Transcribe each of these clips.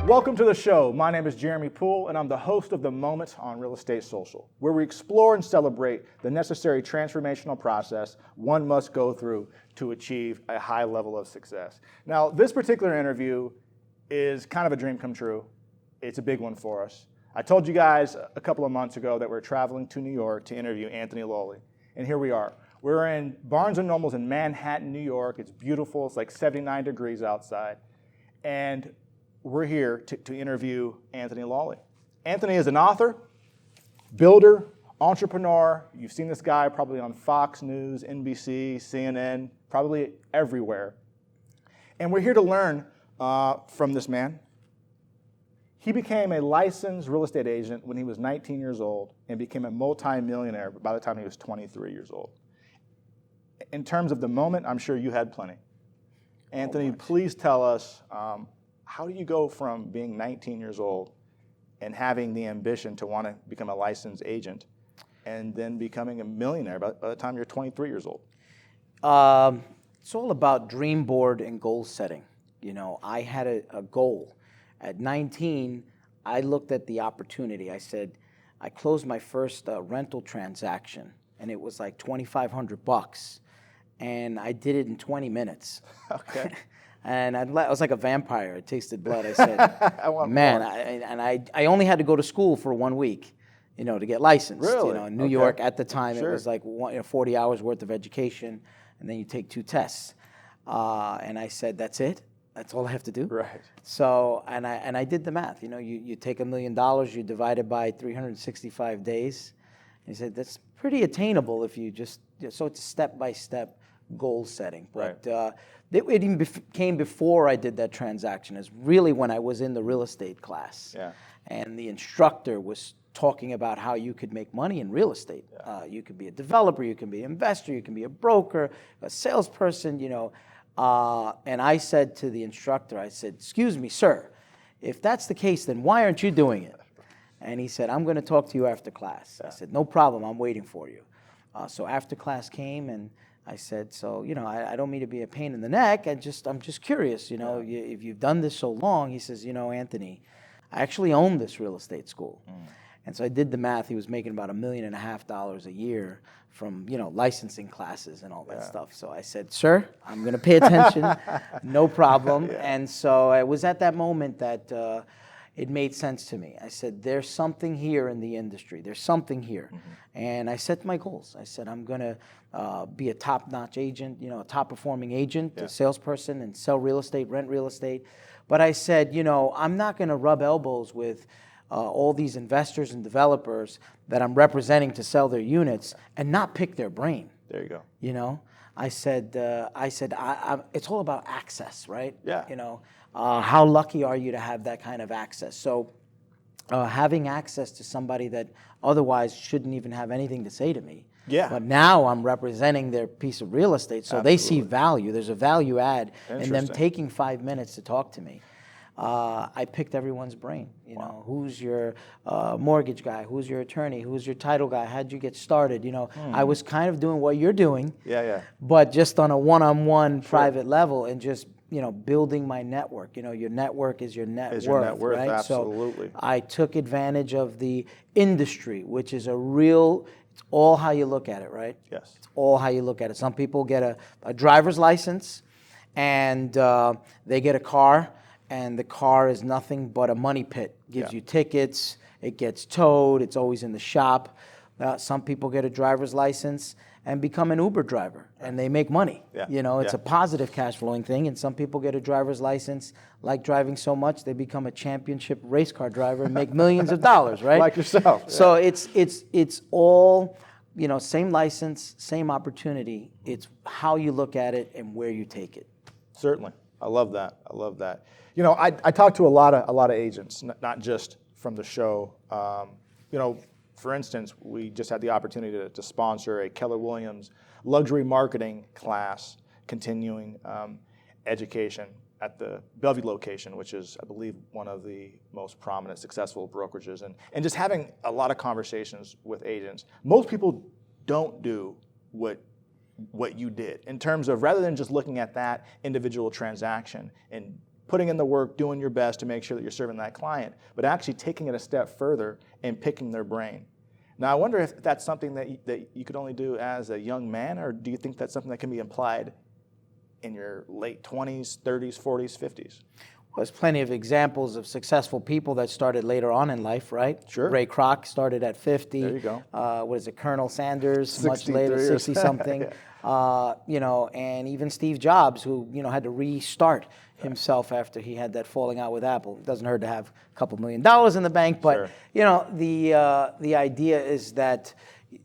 Welcome to the show. My name is Jeremy Poole, and I'm the host of The Moment on Real Estate Social, where we explore and celebrate the necessary transformational process one must go through to achieve a high level of success. Now, this particular interview is kind of a dream come true. It's a big one for us. I told you guys a couple of months ago that we're traveling to New York to interview Anthony Lolli, and here we are. We're in Barnes & Noble's in Manhattan, New York. It's beautiful. It's like 79 degrees outside. And we're here to interview Anthony Lolli. Anthony is an author, builder, entrepreneur. You've seen this guy probably on Fox News, NBC, CNN, probably everywhere. And we're here to learn from this man. He became a licensed real estate agent when he was 19 years old and became a multi-millionaire by the time he was 23 years old. In terms of the moment, I'm sure you had plenty. Anthony, please tell us, how do you go from being 19 years old and having the ambition to want to become a licensed agent and then becoming a millionaire by the time you're 23 years old? It's all about dream board and goal setting. You know, I had a goal. At 19, I looked at the opportunity. I I closed my first rental transaction, and it was like $2,500, and I did it in 20 minutes. Okay. And I was like a vampire. I tasted blood. I said, I want man, more. I only had to go to school for 1 week, you know, to get licensed. Really? You know, in New York at the time, Sure. it was like 40 hours worth of education, and then you take 2 tests. And I said, that's it? That's all I have to do? Right. So, and I did the math. You know, you take $1 million, you divide it by 365 days. And he said, that's pretty attainable if you just, so it's a step-by-step goal setting. But it even came before I did that transaction. Is really when I was in the real estate class. Yeah. And the instructor was talking about how you could make money in real estate. Yeah. You could be a developer, you can be an investor, you can be a broker, a salesperson, you know. And I said to the instructor, I said, excuse me, sir, if that's the case, then why aren't you doing it? And he said, I'm going to talk to you after class. I said, no problem, I'm waiting for you. So after class came, and I said, so, you know, I don't mean to be a pain in the neck, I'm just curious, you know, if you've done this so long. He says, you know, Anthony, I actually own this real estate school. And so I did the math. He was making about $1.5 million a year from, you know, licensing classes and all that stuff. So I said, sir, I'm going to pay attention, no problem. And so it was at that moment that it made sense to me. I said, there's something here in the industry. There's something here. And I set my goals. I said, I'm going to be a top-notch agent, you know, a top-performing agent, a salesperson, and sell real estate, rent real estate. But I said, you know, I'm not going to rub elbows with all these investors and developers that I'm representing to sell their units and not pick their brain. There you go. You know, I said, it's all about access, right? Yeah. You know, how lucky are you to have that kind of access? So having access to somebody that otherwise shouldn't even have anything to say to me. Yeah. But now I'm representing their piece of real estate, so they see value. There's a value add in them taking 5 minutes to talk to me. I picked everyone's brain. You know, who's your mortgage guy? Who's your attorney? Who's your title guy? How'd you get started? You know, I was kind of doing what you're doing. But just on a one-on-one private level, and just, you know, building my network. You know, your network is your net worth, right? Absolutely. So I took advantage of the industry, which is it's all how you look at it, right? Yes. It's all how you look at it. Some people get a driver's license, and they get a car, and the car is nothing but a money pit. Gives you tickets, it gets towed, it's always in the shop. Some people get a driver's license and become an Uber driver, and they make money. You know, it's a positive cash flowing thing. And some people get a driver's license, like driving so much, they become a championship race car driver and make millions of dollars, right? Like yourself. So it's all, you know, same license, same opportunity. It's how you look at it and where you take it. Certainly. I love that. I love that. You know, I talk to a lot of agents, not just from the show. You know, for instance, we just had the opportunity to sponsor a Keller Williams luxury marketing class, continuing education at the Bellevue location, which is, I believe, one of the most prominent, successful brokerages. And just having a lot of conversations with agents. Most people don't do what you did in terms of, rather than just looking at that individual transaction and putting in the work, doing your best to make sure that you're serving that client, but actually taking it a step further and picking their brain. Now, I wonder if that's something that you could only do as a young man, or do you think that's something that can be applied in your late 20s, 30s, 40s, 50s? Well, there's plenty of examples of successful people that started later on in life, right? Sure. Ray Kroc started at 50. There you go. What is it, Colonel Sanders, much later, 60-something. Yeah. And even Steve Jobs, who, had to restart himself after he had that falling out with Apple. It doesn't hurt to have a couple $1 million in the bank, but, sure. The idea is that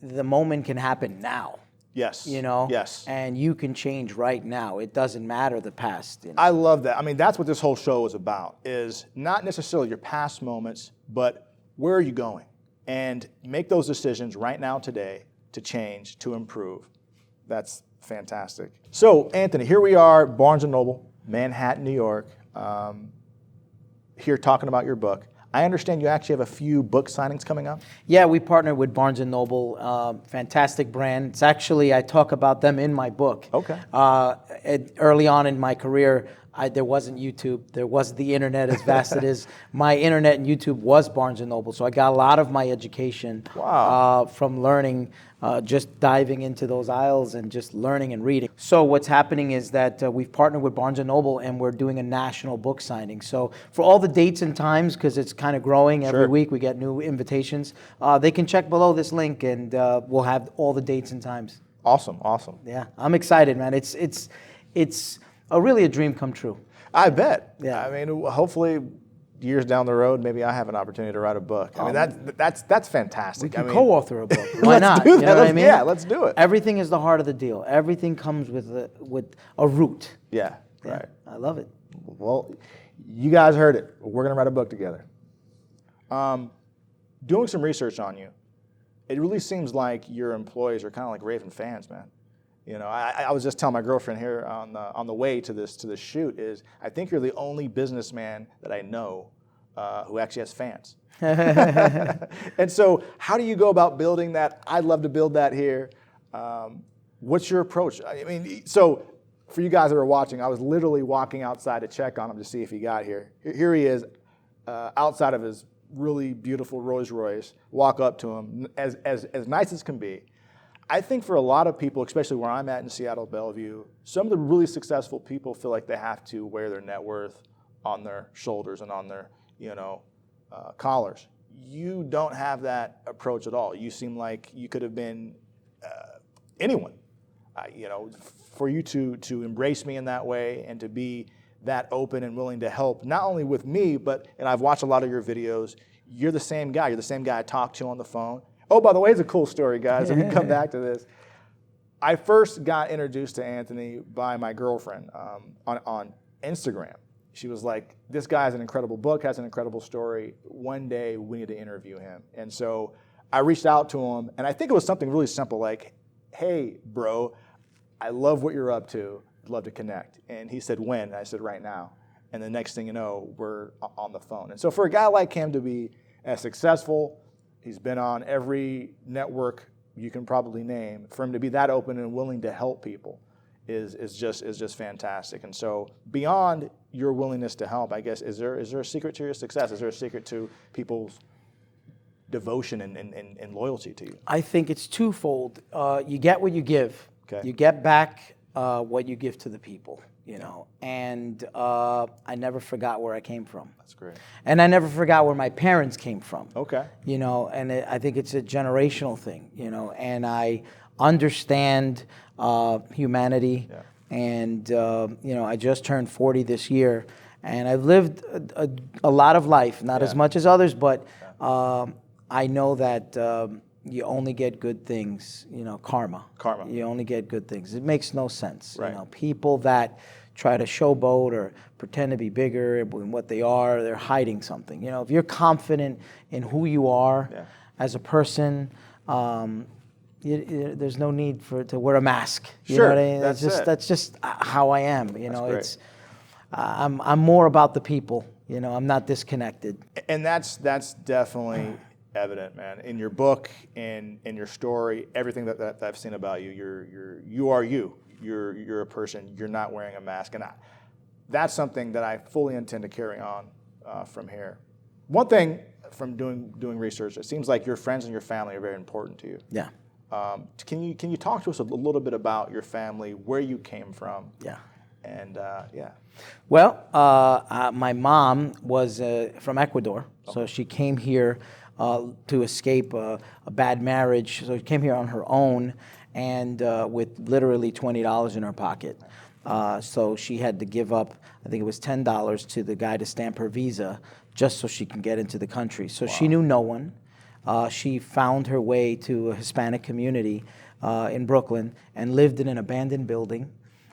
the moment can happen now. Yes. Yes. And you can change right now. It doesn't matter the past. I love that. I mean, that's what this whole show is about, is not necessarily your past moments, but where are you going? And make those decisions right now today to change, to improve. That's fantastic. So, Anthony, here we are, Barnes & Noble, Manhattan, New York, here talking about your book. I understand you actually have a few book signings coming up? Yeah, we partnered with Barnes & Noble, fantastic brand. It's actually, I talk about them in my book. Okay. Early on in my career, there wasn't YouTube. There wasn't the internet as vast as it is. My internet and YouTube was Barnes & Noble, so I got a lot of my education from learning, just diving into those aisles and just learning and reading. So what's happening is that we've partnered with Barnes & Noble, and we're doing a national book signing. So for all the dates and times, because it's kind of growing every week, we get new invitations, they can check below this link, and we'll have all the dates and times. Awesome, awesome. Yeah, I'm excited, man. It's really a dream come true. I bet. Yeah. I mean, hopefully, years down the road, maybe I have an opportunity to write a book. I mean, that's fantastic. We can co-author a book. Why let's not? do that. You know what I mean? Yeah, let's do it. Everything is the heart of the deal. Everything comes with a root. Yeah, right. I love it. Well, you guys heard it. We're going to write a book together. Doing some research on you, it really seems like your employees are kind of like Raven fans, man. I was just telling my girlfriend here on the way to this shoot is I think you're the only businessman that I know who actually has fans. And so, how do you go about building that? I'd love to build that here. What's your approach? I mean, so for you guys that are watching, I was literally walking outside to check on him to see if he got here. Here he is, outside of his really beautiful Rolls Royce. Walk up to him, as nice as can be. I think for a lot of people, especially where I'm at in Seattle, Bellevue, some of the really successful people feel like they have to wear their net worth on their shoulders and on their, collars. You don't have that approach at all. You seem like you could have been anyone. For you to embrace me in that way and to be that open and willing to help, not only with me, and I've watched a lot of your videos, you're the same guy. You're the same guy I talk to on the phone. Oh, by the way, it's a cool story, guys. We can come back to this. I first got introduced to Anthony by my girlfriend on Instagram. She was like, this guy has an incredible book, has an incredible story. One day, we need to interview him. And so I reached out to him, and I think it was something really simple like, hey, bro, I love what you're up to. I'd love to connect. And he said, when? And I said, right now. And the next thing you know, we're on the phone. And so for a guy like him to be as successful, he's been on every network you can probably name. For him to be that open and willing to help people is just fantastic. And so beyond your willingness to help, I guess, is there a secret to your success? Is there a secret to people's devotion and loyalty to you? I think it's twofold. You get what you give. Okay. You get back what you give to the people. And I never forgot where I came from. That's great. And I never forgot where my parents came from. Okay. I think it's a generational thing, and I understand humanity. Yeah. And, I just turned 40 this year, and I've lived a lot of life, not as much as others, but I know that you only get good things, karma. Karma. You only get good things. It makes no sense. Right. People that try to showboat or pretend to be bigger than what they are, they're hiding something. If you're confident in who you are as a person, there's no need to wear a mask. You know what I mean? That's just how I am. It's I'm more about the people. I'm not disconnected. And that's definitely evident, man. In your book, in your story, everything that I've seen about you, you are you. You're a person. You're not wearing a mask. And that's something that I fully intend to carry on from here. One thing from doing research, it seems like your friends and your family are very important to you. Yeah. Can you talk to us a little bit about your family, where you came from? Yeah. And yeah. Well, my mom was from Ecuador, so she came here to escape a bad marriage. So she came here on her own and with literally $20 in her pocket. So she had to give up, I think it was $10 to the guy to stamp her visa just so she can get into the country. So she knew no one. She found her way to a Hispanic community in Brooklyn and lived in an abandoned building.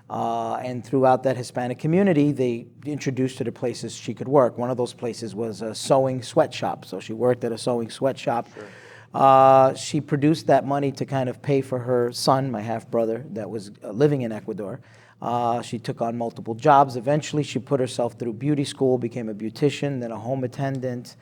And throughout that Hispanic community, they introduced her to places she could work. One of those places was a sewing sweatshop. So she worked at a sewing sweatshop. Sure. She produced that money to kind of pay for her son, my half-brother, that was living in Ecuador. She took on multiple jobs. Eventually, she put herself through beauty school, became a beautician, then a home attendant.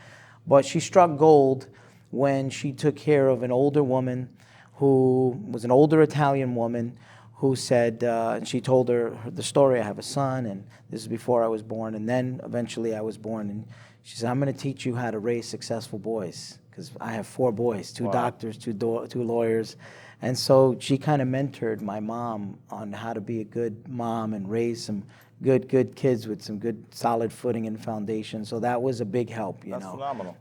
But she struck gold when she took care of an older woman who was an older Italian woman who said, and she told her the story, I have a son, and this is before I was born, and then eventually I was born, and she said, I'm going to teach you how to raise successful boys, because I have 4 boys, 2 doctors, 2 lawyers, and so she kind of mentored my mom on how to be a good mom and raise some good kids with some good solid footing and foundation. So that was a big help, you know. That's phenomenal.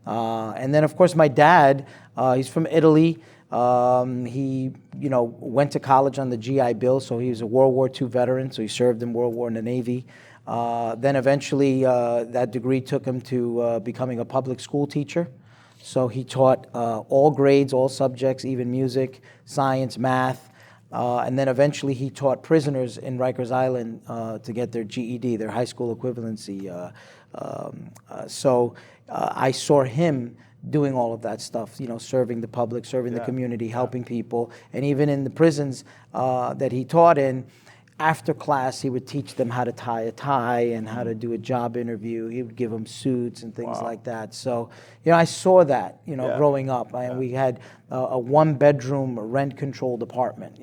And then, of course, my dad, he's from Italy. He, went to college on the GI Bill, so he was a World War II veteran, so he served in World War in the Navy. Then eventually that degree took him to becoming a public school teacher. So he taught all grades, all subjects, even music, science, math. And then eventually he taught prisoners in Rikers Island to get their GED, their high school equivalency. So I saw him doing all of that stuff, serving the public, serving the community, helping people. And even in the prisons that he taught in, after class, he would teach them how to tie a tie and how to do a job interview. He would give them suits and things like that. So, I saw that, growing up. We had a 1-bedroom rent-controlled apartment,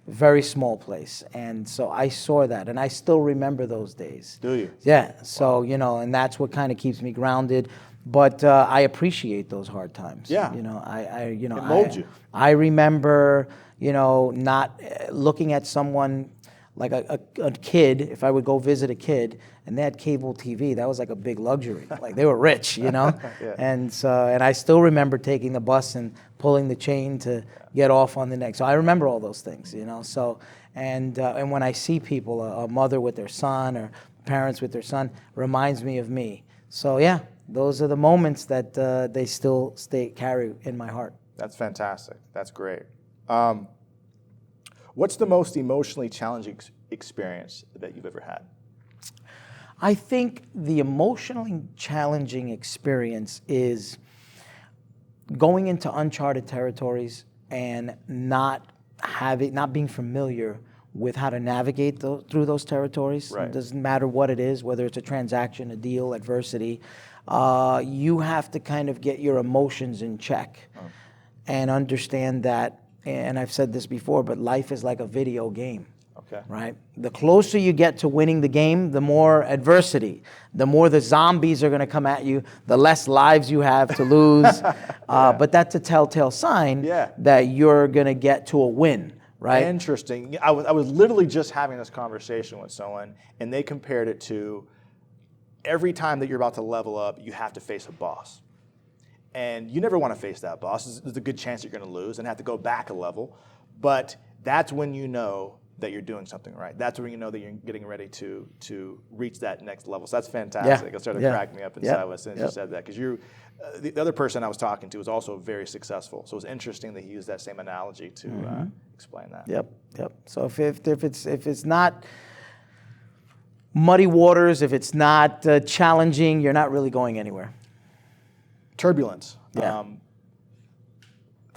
very small place. And so I saw that, and I still remember those days. Do you? Yeah. So, and that's what kind of keeps me grounded. But I appreciate those hard times. Yeah. It molds you. I remember, not looking at someone like a kid. If I would go visit a kid and they had cable TV, that was like a big luxury. Like they were rich, Yeah. And I still remember taking the bus and pulling the chain to get off on the next. So I remember all those things, So and when I see people, a mother with their son or parents with their son, reminds me of me. So yeah. Those are the moments that they still carry in my heart. That's fantastic. That's great. What's the most emotionally challenging experience that you've ever had? I think the emotionally challenging experience is going into uncharted territories and not being familiar with how to navigate through those territories. Right. It doesn't matter what it is, whether it's a transaction, a deal, adversity. You have to kind of get your emotions in check and understand that, and I've said this before, but life is like a video game. Okay. Right? The closer you get to winning the game, the more adversity, the more the zombies are going to come at you, the less lives you have to lose. But that's a telltale sign that you're going to get to a win. Right? Interesting. I was literally just having this conversation with someone, and they compared it to every time that you're about to level up, you have to face a boss. And you never want to face that boss. There's a good chance you're going to lose and have to go back a level. But that's when you know that you're doing something right. That's when you know that you're getting ready to reach that next level. So that's fantastic. It started cracking me up inside as soon as you said that. Because the other person I was talking to was also very successful. So it was interesting that he used that same analogy to explain that. Yep. So if it's not muddy waters, if it's not challenging, you're not really going anywhere. Turbulence. Yeah. I think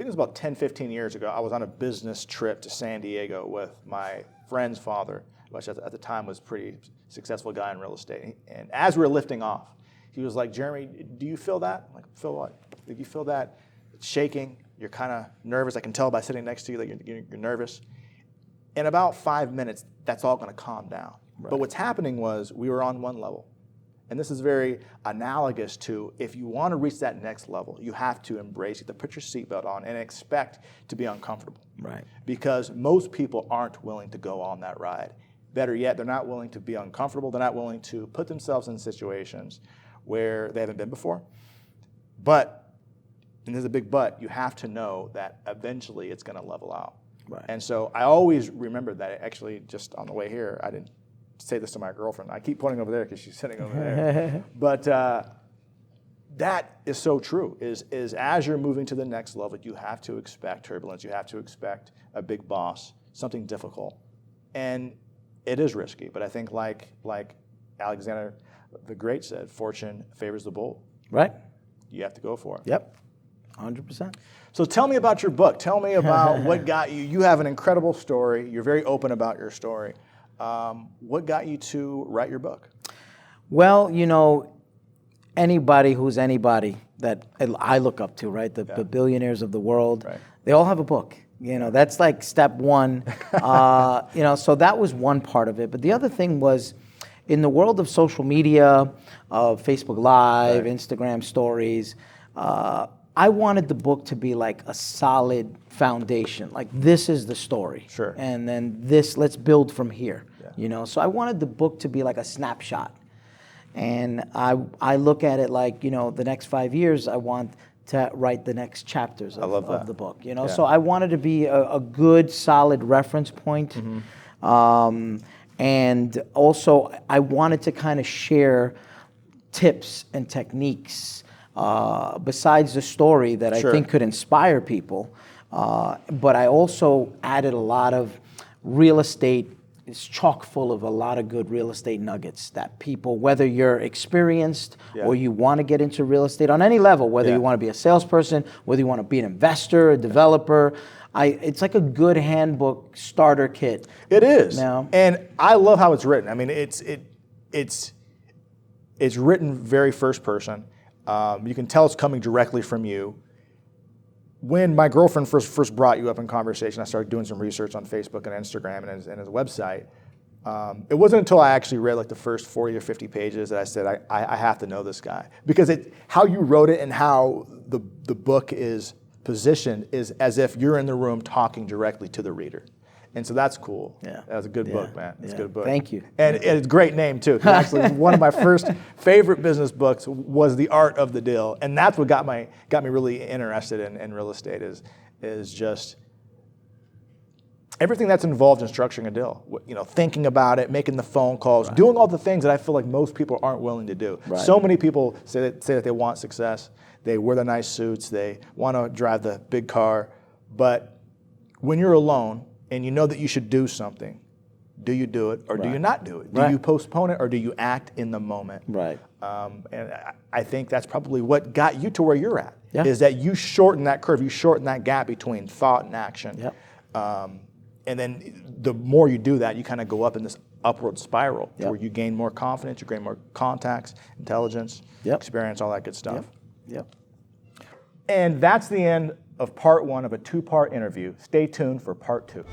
it was about 10, 15 years ago. I was on a business trip to San Diego with my friend's father, which at the time was a pretty successful guy in real estate. And as we were lifting off, he was like, Jeremy, do you feel that? I'm like, feel what? Do you feel that? It's shaking. You're kind of nervous. I can tell by sitting next to you that you're nervous. In about 5 minutes, that's all going to calm down. But what's happening was we were on one level. And this is very analogous to if you want to reach that next level, you have to embrace it, to put your seatbelt on and expect to be uncomfortable. Right. Because most people aren't willing to go on that ride. Better yet, they're not willing to be uncomfortable. They're not willing to put themselves in situations where they haven't been before. But, and there's a big but, you have to know that eventually it's going to level out. Right. And so I always remembered that. Actually, just on the way here, I didn't say this to my girlfriend. I keep pointing over there because she's sitting over there. But that is so true, is as you're moving to the next level, you have to expect turbulence. You have to expect a big boss, something difficult. And it is risky, but I think like Alexander the Great said, fortune favors the bold. Right. You have to go for it. Yep. 100%. So tell me about your book. Tell me about what got you. You have an incredible story. You're very open about your story. What got you to write your book? Well, you know, anybody who's anybody that I look up to, right? The billionaires of the world, Right. They all have a book. You know, that's like step one. You know, so that was one part of it. But the other thing was, in the world of social media, of Facebook Live, Right. Instagram stories, I wanted the book to be like a solid foundation. Like, this is the story. Sure. And then let's build from here. Yeah. You know, so I wanted the book to be like a snapshot. And I look at it like, you know, the next 5 years, I want to write the next chapters of the book. You know, so I wanted to be a good, solid reference point. Mm-hmm. And also, I wanted to kind of share tips and techniques besides the story that I think could inspire people. But I also added a lot of real estate. It's chock full of a lot of good real estate nuggets that people, whether you're experienced or you want to get into real estate on any level, whether you want to be a salesperson, whether you want to be an investor, a developer, it's like a good handbook starter kit. It is. Now, and I love how it's written. I mean, it's written very first person. You can tell it's coming directly from you. When my girlfriend first brought you up in conversation, I started doing some research on Facebook and Instagram and his website. It wasn't until I actually read like the first 40 or 50 pages that I said, I have to know this guy. Because how you wrote it and how the book is positioned is as if you're in the room talking directly to the reader. And so that's cool. Yeah. That was a good book, man. It's a good book. Thank you. And it's a great name, too. Actually, one of my first favorite business books was The Art of the Deal. And that's what got me really interested in real estate is just everything that's involved in structuring a deal. You know, thinking about it, making the phone calls, doing all the things that I feel like most people aren't willing to do. Right. So many people say that they want success. They wear the nice suits. They want to drive the big car. But when you're alone, and you know that you should do something, do you do it or do you not do it? Do you postpone it or do you act in the moment? Right. And I think that's probably what got you to where you're at, is that you shorten that curve, you shorten that gap between thought and action. Yep. And then the more you do that, you kind of go up in this upward spiral where you gain more confidence, you gain more contacts, intelligence, experience, all that good stuff. Yep. And that's the end of part one of a two-part interview. Stay tuned for part two.